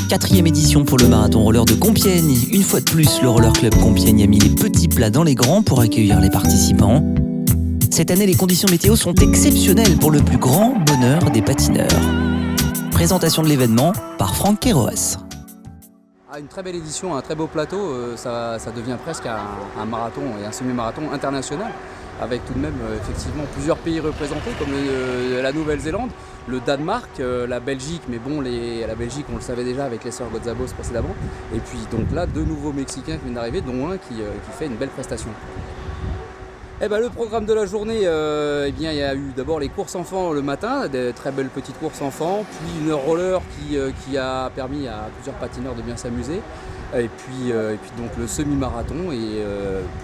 Quatrième édition pour le marathon roller de Compiègne. Une fois de plus, le Roller Club Compiègne a mis les petits plats dans les grands pour accueillir les participants. Cette année, les conditions météo sont exceptionnelles pour le plus grand bonheur des patineurs. Présentation de l'événement par Franck Kéroas. Une très belle édition, un très beau plateau, ça devient presque un marathon et un semi-marathon international, avec tout de même effectivement plusieurs pays représentés comme la Nouvelle-Zélande, le Danemark, la Belgique, mais bon, la Belgique on le savait déjà avec les sœurs Gotzabos précédemment, et puis donc là deux nouveaux Mexicains qui viennent d'arriver, dont un qui fait une belle prestation. Le programme de la journée, il y a eu d'abord les courses enfants le matin, des très belles petites courses enfants, puis une roller qui a permis à plusieurs patineurs de bien s'amuser, et puis donc le semi-marathon et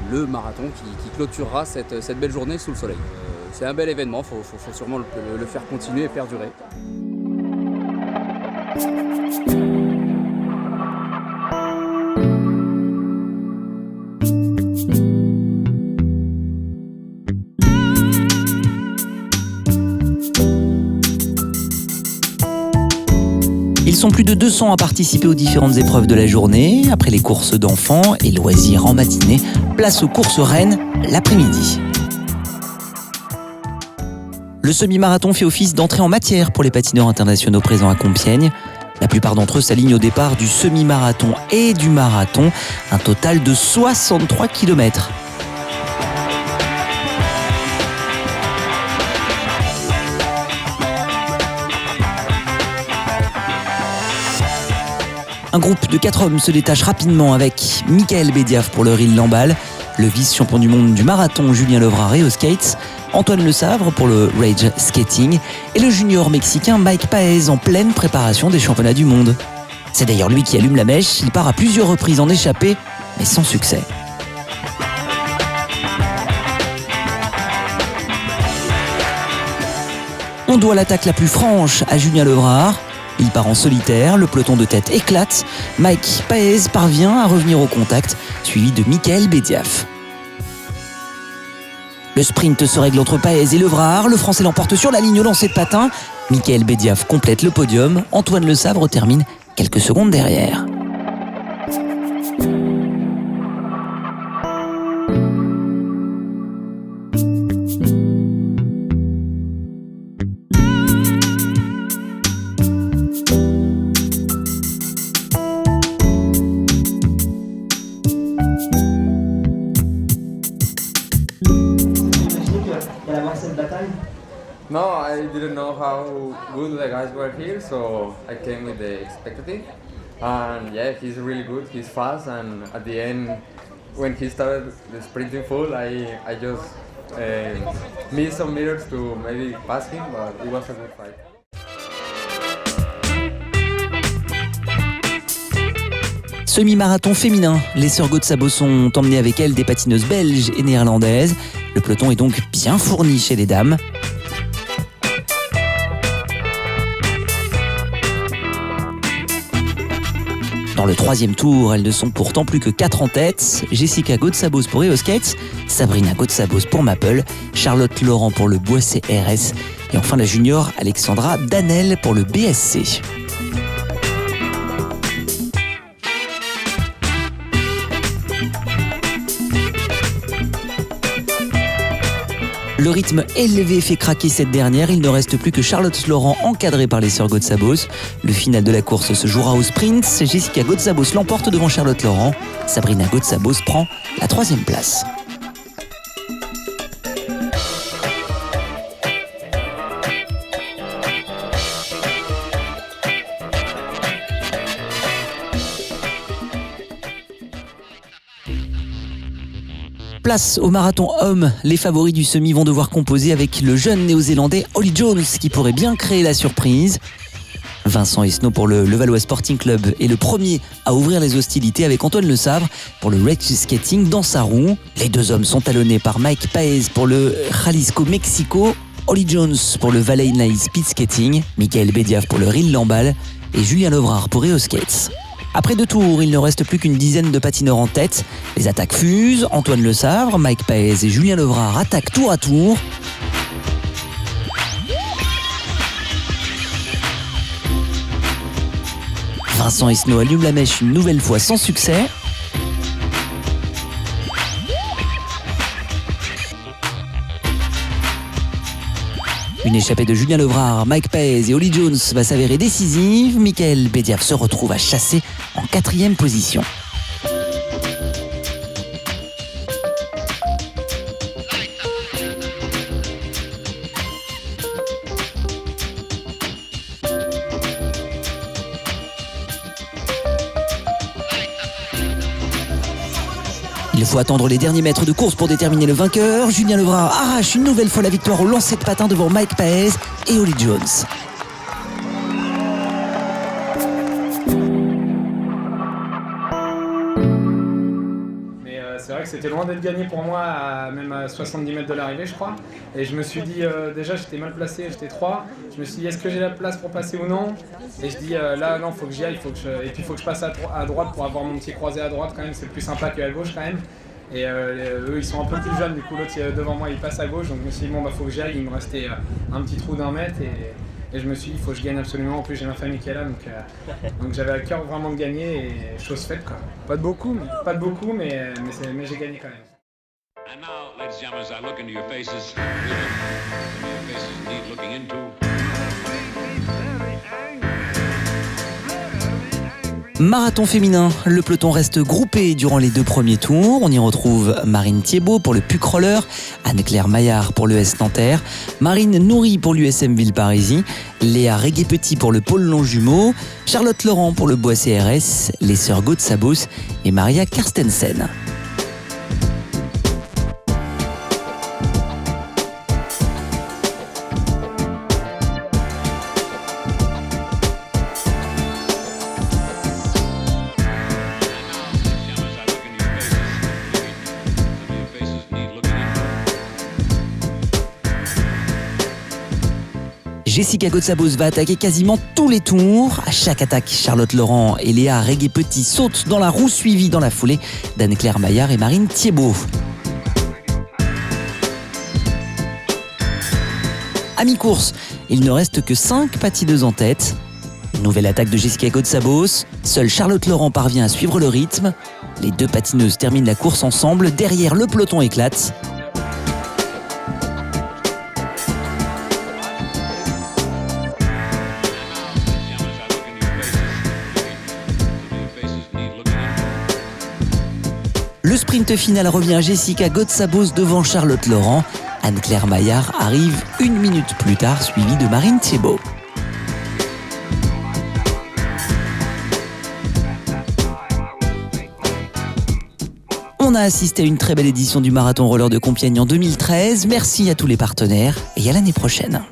le marathon qui clôturera cette belle journée sous le soleil. C'est un bel événement, faut sûrement le faire continuer et perdurer. Ils sont plus de 200 à participer aux différentes épreuves de la journée. Après les courses d'enfants et loisirs en matinée, place aux courses reines l'après-midi. Le semi-marathon fait office d'entrée en matière pour les patineurs internationaux présents à Compiègne. La plupart d'entre eux s'alignent au départ du semi-marathon et du marathon, un total de 63 km. Un groupe de 4 hommes se détache rapidement avec Michael Bediaf pour le Rill Lamballe, le vice-champion du monde du marathon Julien Levrare au skates, Antoine Le Savre pour le Rage Skating et le junior mexicain Mike Paez en pleine préparation des championnats du monde. C'est d'ailleurs lui qui allume la mèche, il part à plusieurs reprises en échappée, mais sans succès. On doit l'attaque la plus franche à Julien Levrare. Il part en solitaire, le peloton de tête éclate. Mike Paez parvient à revenir au contact, suivi de Michael Bediaf. Le sprint se règle entre Paez et Levrare. Le Français l'emporte sur la ligne au lancer de patin. Michael Bediaf complète le podium. Antoine Le Savre termine quelques secondes derrière. No, I didn't know how good the guys were here, so I came with the expectative. And yeah, he's really good, he's fast, and at the end, when he started the sprinting full, I just missed some meters to maybe pass him, but it was a good fight. Semi-marathon féminin, les sœurs Gotzabos ont emmené avec elles des patineuses belges et néerlandaises. Le peloton est donc bien fourni chez les dames. Dans le troisième tour, elles ne sont pourtant plus que 4 en tête. Jessica Gotzabos pour EO Skates, Sabrina Gotzabos pour Maple, Charlotte Laurent pour le Boissé RS et enfin la junior Alexandra Danel pour le BSC. Le rythme élevé fait craquer cette dernière. Il ne reste plus que Charlotte Laurent encadrée par les sœurs Gotzabos. Le final de la course se jouera au sprint. Jessica Gotzabos l'emporte devant Charlotte Laurent. Sabrina Gotzabos prend la 3e place. Place au marathon homme. Les favoris du semi vont devoir composer avec le jeune néo-zélandais Ollie Jones qui pourrait bien créer la surprise. Vincent Esnault pour le Levallois Sporting Club est le premier à ouvrir les hostilités avec Antoine Le Savre pour le Rage Skating dans sa roue. Les deux hommes sont talonnés par Mike Paez pour le Jalisco Mexico, Ollie Jones pour le Valley Nice Speed Skating, Michael Bediaf pour le Rill Lamballe et Julien Levrare pour EO Skates. Après 2 tours, il ne reste plus qu'une dizaine de patineurs en tête. Les attaques fusent, Antoine Le Sabre, Mike Paez et Julien Levrard attaquent tour à tour. Vincent Esnault allume la mèche une nouvelle fois sans succès. Une échappée de Julien Levrard, Mike Paez et Holly Jones va s'avérer décisive. Michael Bediaf se retrouve à chasser en 4e position. Il faut attendre les derniers mètres de course pour déterminer le vainqueur. Julien Levrard arrache une nouvelle fois la victoire au lancer de patin devant Mike Paez et Holly Jones. Mais c'est vrai que c'était loin d'être gagné pour moi, même à 70 mètres de l'arrivée, je crois. Et je me suis dit, déjà j'étais mal placé, j'étais 3. Je me suis dit, est-ce que j'ai la place pour passer ou non? Et je dis, là non, faut que j'y aille, et puis il faut que je passe à droite pour avoir mon petit croisé à droite quand même, c'est plus sympa qu'à gauche quand même. Et eux ils sont un peu plus jeunes, du coup l'autre devant moi il passe à gauche, donc je me suis dit bon bah faut que j'y aille, il me restait un petit trou d'1 mètre et je me suis dit il faut que je gagne absolument, en plus j'ai ma famille qui est là donc j'avais à cœur vraiment de gagner et chose faite quoi. Pas de beaucoup mais j'ai gagné quand même. And now, ladies and gentlemen, as I look into your faces, your faces need looking into. Marathon féminin, le peloton reste groupé durant les 2 premiers tours. On y retrouve Marine Thiébaut pour le PUC Roller, Anne-Claire Maillard pour l'ES Nanterre, Marine Nourry pour l'USM Villeparisis, Léa Régué-Petit pour le Pôle Longjumeau, Charlotte Laurent pour le Bois CRS, les sœurs Gauth-Sabos et Maria Karstensen. Jessica Gauth-Sabos va attaquer quasiment tous les tours. À chaque attaque, Charlotte Laurent et Léa Régué-Petit sautent dans la roue, suivie dans la foulée d'Anne-Claire Maillard et Marine Thiébaut. À mi-course, il ne reste que 5 patineuses en tête. Nouvelle attaque de Jessica Gauth-Sabos. Seule Charlotte Laurent parvient à suivre le rythme. Les 2 patineuses terminent la course ensemble. Derrière, le peloton éclate. Le sprint final revient à Jessica Gauth-Sabos devant Charlotte Laurent. Anne-Claire Maillard arrive 1 minute plus tard, suivie de Marine Thiébaut. On a assisté à une très belle édition du Marathon Roller de Compiègne en 2013. Merci à tous les partenaires et à l'année prochaine.